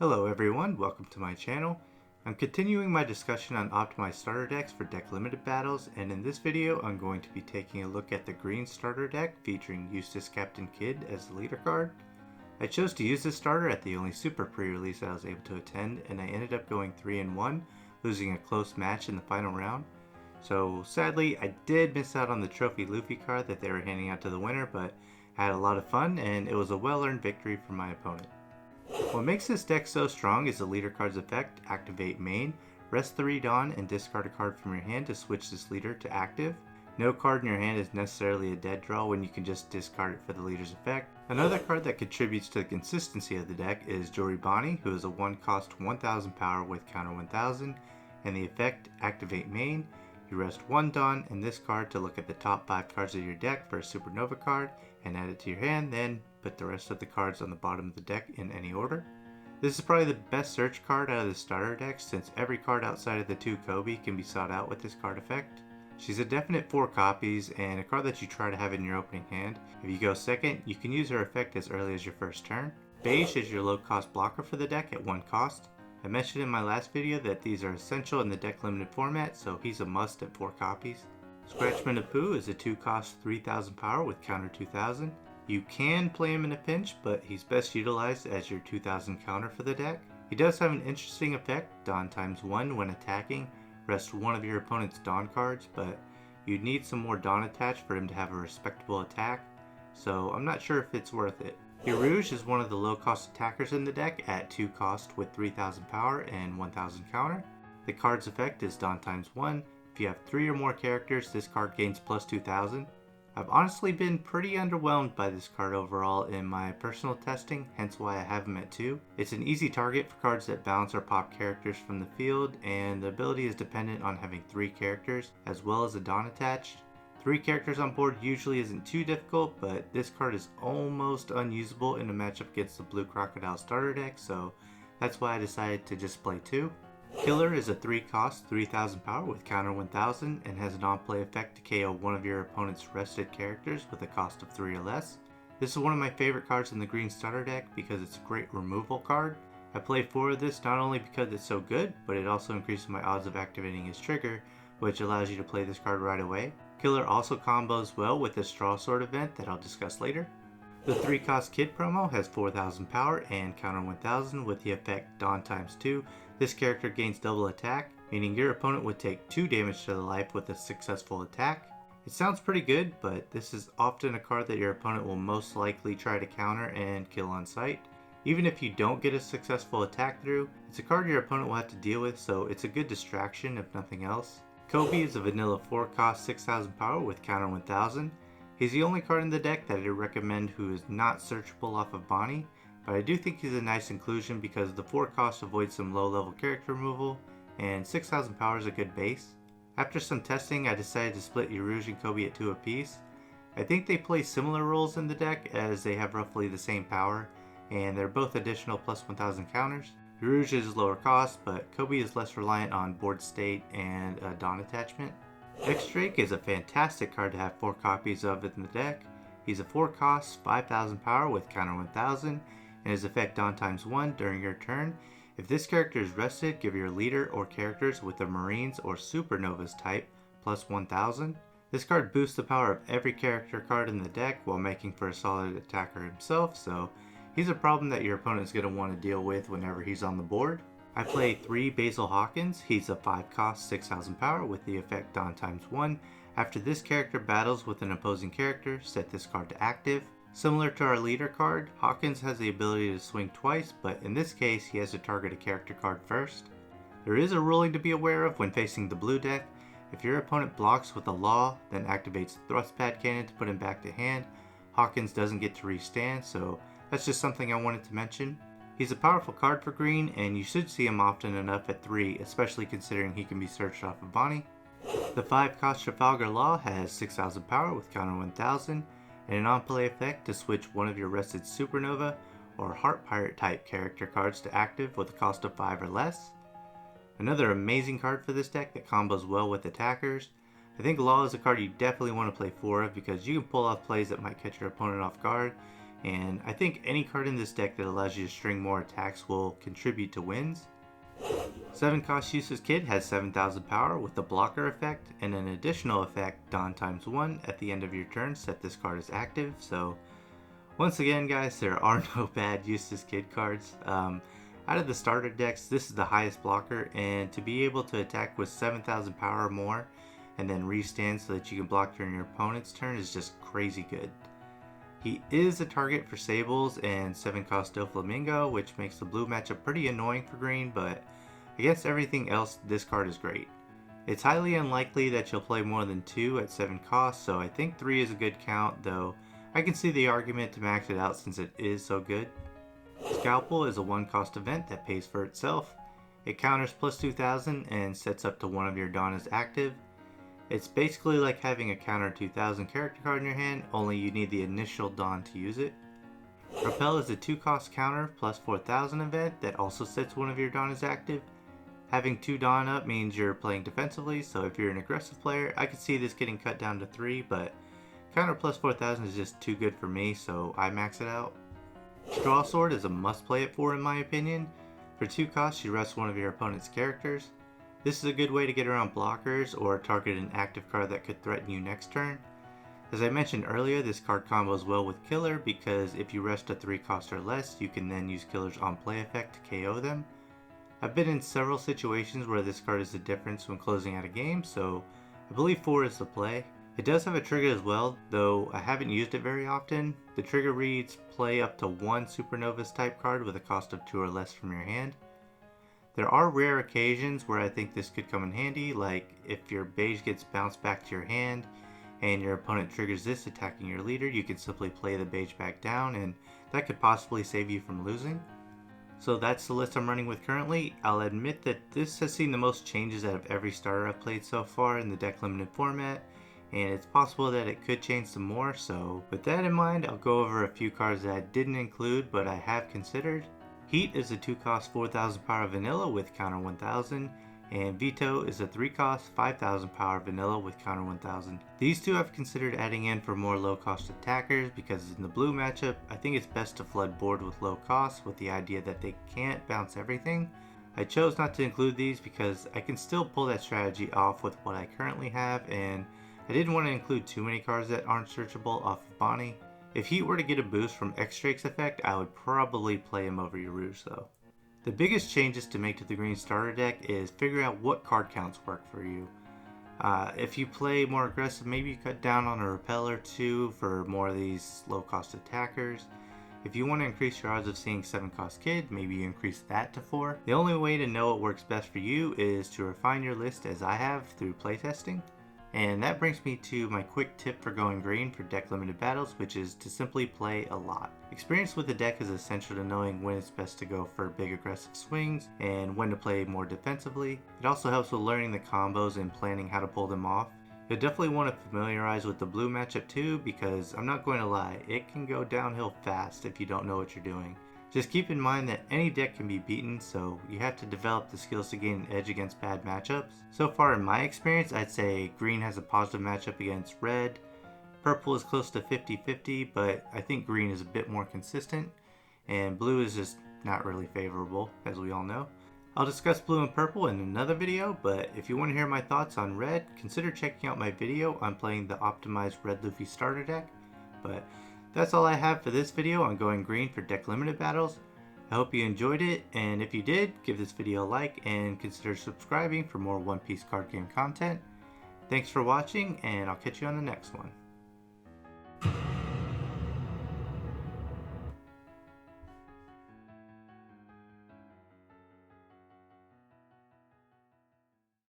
Hello everyone, welcome to my channel. I'm continuing my discussion on optimized starter decks for deck limited battles, and in this video I'm going to be taking a look at the green starter deck featuring Eustass Captain Kidd as the leader card. I chose to use this starter at the only super pre-release I was able to attend, and I ended up going 3-1, losing a close match in the final round. So sadly I did miss out on the Trophy Luffy card that they were handing out to the winner, but I had a lot of fun and it was a well-earned victory for my opponent. What makes this deck so strong is the leader card's effect, Activate Main. Rest 3 Dawn and discard a card from your hand to switch this leader to active. No card in your hand is necessarily a dead draw when you can just discard it for the leader's effect. Another card that contributes to the consistency of the deck is Jory Bonnie, who is a 1-cost 1000 power with counter 1000, and the effect, Activate Main. You rest 1 Dawn and this card to look at the top 5 cards of your deck for a Supernova card and add it to your hand, then put the rest of the cards on the bottom of the deck in any order. This is probably the best search card out of the starter deck, since every card outside of the 2 Kobe can be sought out with this card effect. She's a definite 4 copies and a card that you try to have in your opening hand. If you go second, you can use her effect as early as your first turn. Beige is your low cost blocker for the deck at 1 cost. I mentioned in my last video that these are essential in the deck limited format, so he's a must at 4 copies. Scratchman of Pooh is a 2-cost 3000 power with counter 2000. You can play him in a pinch, but he's best utilized as your 2000 counter for the deck. He does have an interesting effect, Dawn times 1 when attacking. Rest one of your opponent's Dawn cards, but you'd need some more Dawn attached for him to have a respectable attack, so I'm not sure if it's worth it. Rouge is one of the low cost attackers in the deck at 2 cost with 3000 power and 1000 counter. The card's effect is Dawn times 1. If you have 3 or more characters, this card gains plus 2000. I've honestly been pretty underwhelmed by this card overall in my personal testing, hence why I have him at 2. It's an easy target for cards that bounce or pop characters from the field, and the ability is dependent on having 3 characters as well as a Dawn attached. 3 characters on board usually isn't too difficult, but this card is almost unusable in a matchup against the Blue Crocodile starter deck, so that's why I decided to just play 2. Killer is a 3-cost 3000 power with counter 1000 and has an on-play effect to KO one of your opponent's rested characters with a cost of 3 or less. This is one of my favorite cards in the green starter deck because it's a great removal card. I play 4 of this not only because it's so good, but it also increases my odds of activating his trigger, which allows you to play this card right away. Killer also combos well with the Straw Sword event that I'll discuss later. The 3-cost Kidd promo has 4000 power and counter 1000 with the effect Dawn times 2. This character gains double attack, meaning your opponent would take 2 damage to the life with a successful attack. It sounds pretty good, but this is often a card that your opponent will most likely try to counter and kill on sight. Even if you don't get a successful attack through, it's a card your opponent will have to deal with, so it's a good distraction if nothing else. Kobe is a vanilla 4-cost 6000 power with counter 1000. He's the only card in the deck that I recommend who is not searchable off of Bonnie, but I do think he's a nice inclusion because the 4 cost avoids some low level character removal, and 6000 power is a good base. After some testing, I decided to split Rouge and Kobe at 2 apiece. I think they play similar roles in the deck as they have roughly the same power, and they're both additional plus 1000 counters. Rouge is lower cost, but Kobe is less reliant on board state and a Dawn attachment. X-Drake is a fantastic card to have 4 copies of in the deck. He's a 4-cost 5000 power with counter 1000, and his effect Dawn times 1 during your turn. If this character is rested, give your leader or characters with the Marines or Supernovas type plus 1000. This card boosts the power of every character card in the deck while making for a solid attacker himself, so he's a problem that your opponent is going to want to deal with whenever he's on the board. I play 3 Basil Hawkins. He's a 5-cost 6000 power with the effect Dawn times 1. After this character battles with an opposing character, set this card to active. Similar to our leader card, Hawkins has the ability to swing twice, but in this case he has to target a character card first. There is a ruling to be aware of when facing the blue deck. If your opponent blocks with a Law, then activates the Thrust Pad Cannon to put him back to hand, Hawkins doesn't get to restand, so that's just something I wanted to mention. He's a powerful card for green, and you should see him often enough at 3, especially considering he can be searched off of Bonnie. The 5-cost Trafalgar Law has 6000 power with counter 1000, and an on-play effect to switch one of your rested Supernova or Heart Pirate type character cards to active with a cost of 5 or less. Another amazing card for this deck that combos well with attackers. I think Law is a card you definitely want to play 4 of because you can pull off plays that might catch your opponent off guard. and I think any card in this deck that allows you to string more attacks will contribute to wins. 7 cost Eustass Kid has 7,000 power with the blocker effect, and an additional effect, Dawn times 1, at the end of your turn set this card as active. So once again guys, there are no bad Eustass Kid cards. Out of the starter decks, this is the highest blocker, and to be able to attack with 7,000 power or more and then restand so that you can block during your opponent's turn is just crazy good. He is a target for Sables and 7 cost Doflamingo, which makes the blue matchup pretty annoying for green, but against everything else, this card is great. It's highly unlikely that you'll play more than 2 at 7 cost, so I think 3 is a good count, though I can see the argument to max it out since it is so good. Scalpel is a 1 cost event that pays for itself. It counters plus 2,000 and sets up to one of your Dawn as active. It's basically like having a counter 2,000 character card in your hand, only you need the initial Dawn to use it. Repel is a 2 cost counter plus 4,000 event that also sets one of your Dawn as active. Having 2 Dawn up means you're playing defensively, so if you're an aggressive player, I could see this getting cut down to 3, but counter plus 4,000 is just too good for me, so I max it out. Straw Sword is a must play at 4 in my opinion. For 2 costs, you rest one of your opponent's characters. This is a good way to get around blockers or target an active card that could threaten you next turn. As I mentioned earlier, this card combos well with Killer because if you rest a 3 cost or less, you can then use Killer's on play effect to KO them. I've been in several situations where this card is the difference when closing out a game, so I believe 4 is the play. It does have a trigger as well, though I haven't used it very often. The trigger reads, play up to 1 Supernovas type card with a cost of 2 or less from your hand. There are rare occasions where I think this could come in handy, like if your beige gets bounced back to your hand and your opponent triggers this attacking your leader, you can simply play the beige back down and that could possibly save you from losing. So that's the list I'm running with currently. I'll admit that this has seen the most changes out of every starter I've played so far in the deck limited format, and it's possible that it could change some more, so with that in mind, I'll go over a few cards that I didn't include but I have considered. Heat is a 2 cost 4,000 power vanilla with counter 1,000, and Veto is a 3 cost 5,000 power vanilla with counter 1,000. These two I've considered adding in for more low cost attackers because in the blue matchup, I think it's best to flood board with low costs with the idea that they can't bounce everything. I chose not to include these because I can still pull that strategy off with what I currently have, and I didn't want to include too many cards that aren't searchable off of Bonnie. If Heat were to get a boost from X-Drake's effect, I would probably play him over Yarouge though. The biggest changes to make to the green starter deck is figure out what card counts work for you. If you play more aggressive, maybe you cut down on a repel or 2 for more of these low cost attackers. If you want to increase your odds of seeing 7 cost Kid, maybe you increase that to 4. The only way to know what works best for you is to refine your list as I have through playtesting. And that brings me to my quick tip for going green for deck limited battles, which is to simply play a lot. Experience with the deck is essential to knowing when it's best to go for big aggressive swings and when to play more defensively. It also helps with learning the combos and planning how to pull them off. You'll definitely want to familiarize with the blue matchup too, because I'm not going to lie, it can go downhill fast if you don't know what you're doing. Just keep in mind that any deck can be beaten, so you have to develop the skills to gain an edge against bad matchups. So far in my experience, I'd say green has a positive matchup against red. Purple is close to 50-50, but I think green is a bit more consistent. And blue is just not really favorable, as we all know. I'll discuss blue and purple in another video, but if you want to hear my thoughts on red, consider checking out my video on playing the optimized Red Luffy starter deck. But that's all I have for this video on going green for deck limited battles. I hope you enjoyed it, and if you did, give this video a like and consider subscribing for more One Piece card game content. Thanks for watching, and I'll catch you on the next one.